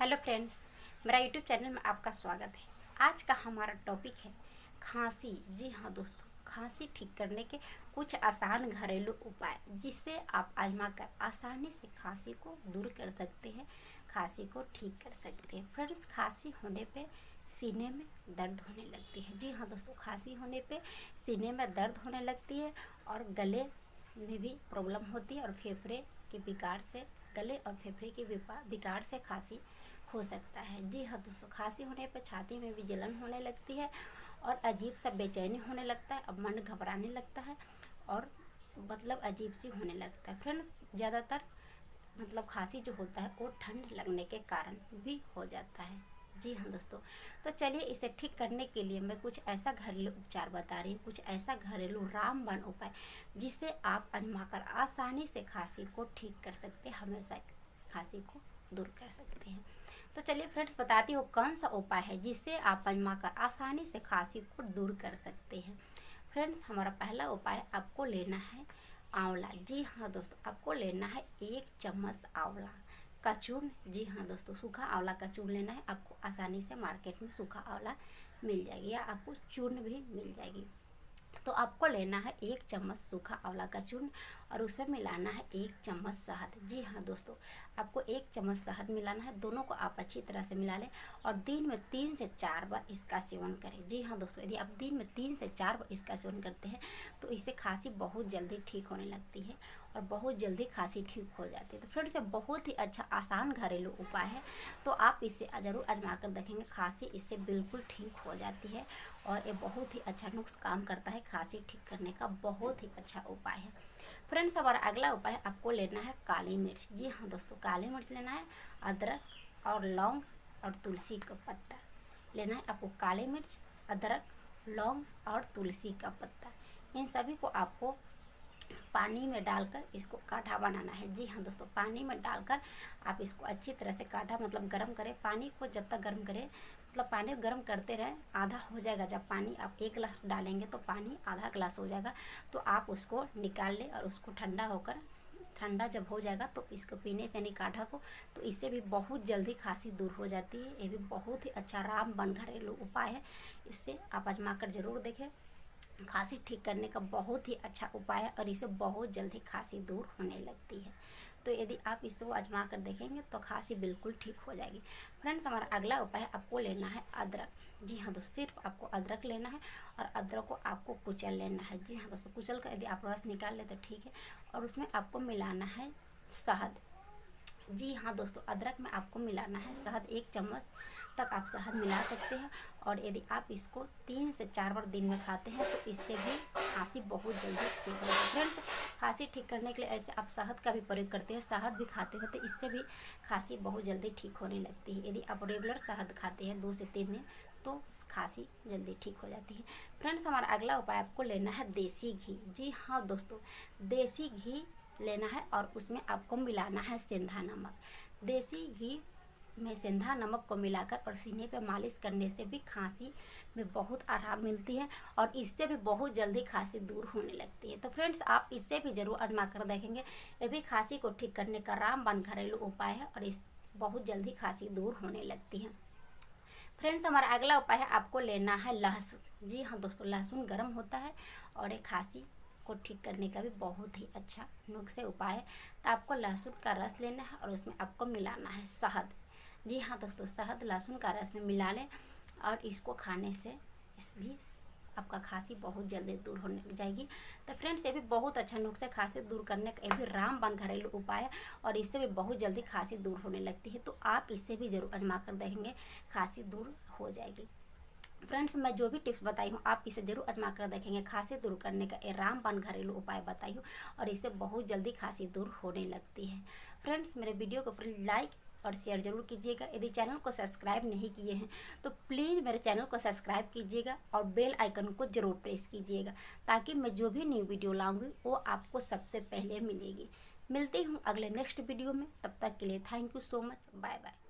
Hello friends, मेरा YouTube channel में आपका स्वागत है। आज का हमारा टॉपिक है खांसी। जी हाँ दोस्तों, खांसी ठीक करने के कुछ आसान घरेलू उपाय जिससे आप आजमा कर आसानी से खांसी को दूर कर सकते हैं, खांसी को ठीक कर सकते हैं। फ्रेंड्स, खांसी होने पे सीने में दर्द होने लगती है। जी हाँ दोस्तों, खांसी होने पे सीने में दर्द होने लगती है और गले में भी प्रॉब्लम होती है और फेफड़े के विकार से, गले और फेफड़े के विकार से खांसी हो सकता है। जी हाँ दोस्तों, खांसी होने पर छाती में भी जलन होने लगती है और अजीब सा बेचैनी होने लगता है, अब मन घबराने लगता है और मतलब अजीब सी होने लगता है। फ्रेंड्स, ज़्यादातर खांसी जो होता है वो ठंड लगने के कारण भी हो जाता है। जी हाँ दोस्तों, तो चलिए इसे ठीक करने के लिए मैं कुछ ऐसा घरेलू उपचार बता रही हूँ, कुछ ऐसा घरेलू रामबाण उपाय जिससे आप आजमाकर आसानी से खांसी को ठीक कर सकते हैं, हमेशा खांसी को दूर कर सकते हैं। तो चलिए फ्रेंड्स, बताती हूँ कौन सा उपाय है जिससे आप आजमाकर आसानी से खांसी को दूर कर सकते हैं। फ्रेंड्स, हमारा पहला उपाय आपको लेना है आंवला। जी हाँ दोस्तों, आपको लेना है 1 चम्मच आंवला का चूर्ण। जी हाँ दोस्तों, सूखा आंवला का चूर्ण लेना है। आपको आसानी से मार्केट में सूखा आंवला मिल जाएगी या आपको चूर्ण भी मिल जाएगी। तो आपको लेना है 1 चम्मच सूखा आंवला का चूर्ण और उसमें मिलाना है 1 चम्मच शहद। जी हाँ दोस्तों, आपको 1 चम्मच शहद मिलाना है। दोनों को आप अच्छी तरह से मिला लें और दिन में 3 से 4 बार इसका सेवन करें। जी हाँ दोस्तों, यदि आप दिन में 3 से 4 बार इसका सेवन करते हैं तो इससे खांसी बहुत जल्दी ठीक होने लगती है और बहुत जल्दी खांसी ठीक हो जाती है। तो फ्रेंड्स, बहुत ही अच्छा आसान घरेलू उपाय है, तो आप इसे ज़रूर आजमा कर देखेंगे। खांसी इससे बिल्कुल ठीक हो जाती है और ये बहुत ही अच्छा नुस्खा काम करता है। खांसी ठीक करने का बहुत ही अच्छा उपाय है। फ्रेंड्स, हमारा अगला उपाय आपको लेना है काली मिर्च। जी हाँ दोस्तों, काली मिर्च लेना है, अदरक और लौंग और तुलसी का पत्ता लेना है आपको। काली मिर्च, अदरक, लौंग और तुलसी का पत्ता, इन सभी को आपको पानी में डालकर इसको काढ़ा बनाना है। जी हाँ दोस्तों, पानी में डालकर आप इसको अच्छी तरह से काढ़ा गर्म करें। पानी को जब तक गर्म करें, पानी गर्म करते रहें। आधा हो जाएगा, जब पानी आप 1 गिलास डालेंगे तो पानी आधा गिलास हो जाएगा, तो आप उसको निकाल लें और उसको ठंडा जब हो जाएगा तो इसको पीने से नहीं काढ़ा को, तो इससे भी बहुत जल्दी खांसी दूर हो जाती है। ये भी बहुत ही अच्छा रामबाण घरेलू उपाय है, इससे आप आजमा कर जरूर देखें। खांसी ठीक करने का बहुत ही अच्छा उपाय है और इससे बहुत जल्दी खांसी दूर होने लगती है। तो यदि आप इसको आजमा कर देखेंगे तो खांसी बिल्कुल ठीक हो जाएगी। फ्रेंड्स, हमारा अगला उपाय आपको लेना है अदरक। जी हाँ दोस्तों, सिर्फ आपको अदरक लेना है और अदरक को आपको कुचल लेना है। जी हाँ दोस्तों, कुचल कर यदि आप रस निकाल ले तो ठीक है और उसमें आपको मिलाना है शहद। जी हाँ दोस्तों, अदरक में आपको मिलाना है शहद। 1 चम्मच तक आप शहद मिला सकते हैं और यदि आप इसको 3 से 4 बार दिन में खाते हैं तो इससे भी खांसी बहुत जल्दी ठीक हो जाती है। फ्रेंड्स, खांसी ठीक करने के लिए ऐसे आप शहद का भी प्रयोग करते हैं, शहद भी खाते हैं तो इससे भी खांसी बहुत जल्दी ठीक होने लगती है। यदि आप रेगुलर शहद खाते हैं 2 से 3 दिन तो खांसी जल्दी ठीक हो जाती है। फ्रेंड्स, हमारा अगला उपाय आपको लेना है देसी घी। जी हाँ दोस्तों, देसी घी लेना है और उसमें आपको मिलाना है सेंधा नमक। देसी घी में सेंधा नमक को मिलाकर और सीने पे मालिश करने से भी खांसी में बहुत आराम मिलती है और इससे भी बहुत जल्दी खांसी दूर होने लगती है। तो फ्रेंड्स, आप इससे भी जरूर आजमा कर देखेंगे। ये भी खांसी को ठीक करने का रामबाण घरेलू उपाय है और इस बहुत जल्दी खांसी दूर होने लगती है। फ्रेंड्स, हमारा अगला उपाय है आपको लेना है लहसुन। जी हाँ दोस्तों, लहसुन गर्म होता है और ये खांसी को ठीक करने का भी बहुत ही अच्छा नुस्खे उपाय है। तो आपको लहसुन का रस लेना है और उसमें आपको मिलाना है शहद। जी हाँ दोस्तों, शहद लहसुन का रस में मिला लें और इसको खाने से इस भी आपका खांसी बहुत जल्दी दूर होने जाएगी। तो फ्रेंड्स, ये भी बहुत अच्छा नुस्खा खांसी दूर करने का, ये भी रामबाण घरेलू उपाय है और इससे भी बहुत जल्दी खांसी दूर होने लगती है। तो आप इससे भी जरूर आजमा कर देखेंगे, खांसी दूर हो जाएगी। फ्रेंड्स, मैं जो भी टिप्स बताई हूँ आप इसे जरूर आजमा कर देखेंगे। खांसी दूर करने का ये रामबाण घरेलू उपाय बताई हूँ और इससे बहुत जल्दी खांसी दूर होने लगती है। फ्रेंड्स, मेरे वीडियो को प्लीज़ लाइक और शेयर जरूर कीजिएगा। यदि चैनल को सब्सक्राइब नहीं किए हैं तो प्लीज़ मेरे चैनल को सब्सक्राइब कीजिएगा और बेल आइकन को जरूर प्रेस कीजिएगा ताकि मैं जो भी न्यू वीडियो लाऊंगी वो आपको सबसे पहले मिलेगी। मिलती हूँ अगले नेक्स्ट वीडियो में, तब तक के लिए thank you so much, bye bye.